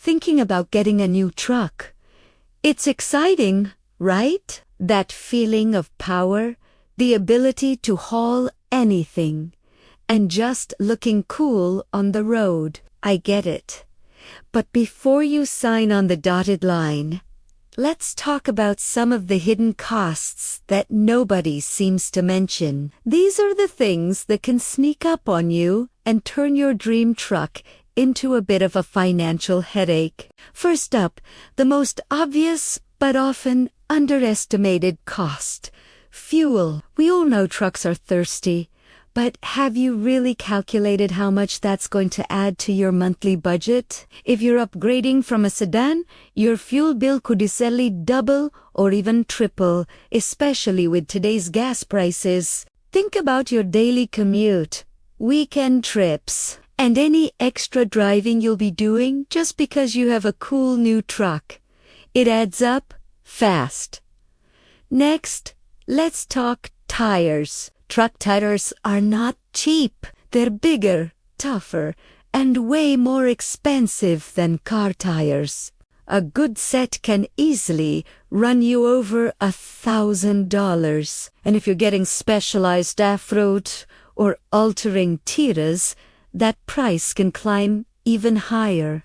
thinking about getting a new truck. It's exciting, right? That feeling of power, the ability to haul anything, and just looking cool on the road. I get it. But before you sign on the dotted line, let's talk about some of the hidden costs that nobody seems to mention. These are the things that can sneak up on you and turn your dream truck into a bit of a financial headache. First up, the most obvious but often underestimated cost: fuel. We all know trucks are thirsty, but have you really calculated how much that's going to add to your monthly budget? If you're upgrading from a sedan, your fuel bill could easily double or even triple, especially with today's gas prices. Think about your daily commute, weekend trips, and any extra driving you'll be doing just because you have a cool new truck. It adds up fast. Next, let's talk tires. Truck tires are not cheap. They're bigger, tougher, and way more expensive than car tires. A good set can easily run you over $1,000. And if you're getting specialized off-road or altering tiras, that price can climb even higher.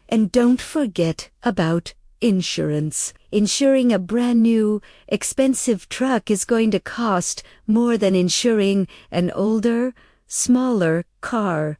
And don't forget about insurance. Insuring a brand new, expensive truck is going to cost more than insuring an older, smaller car.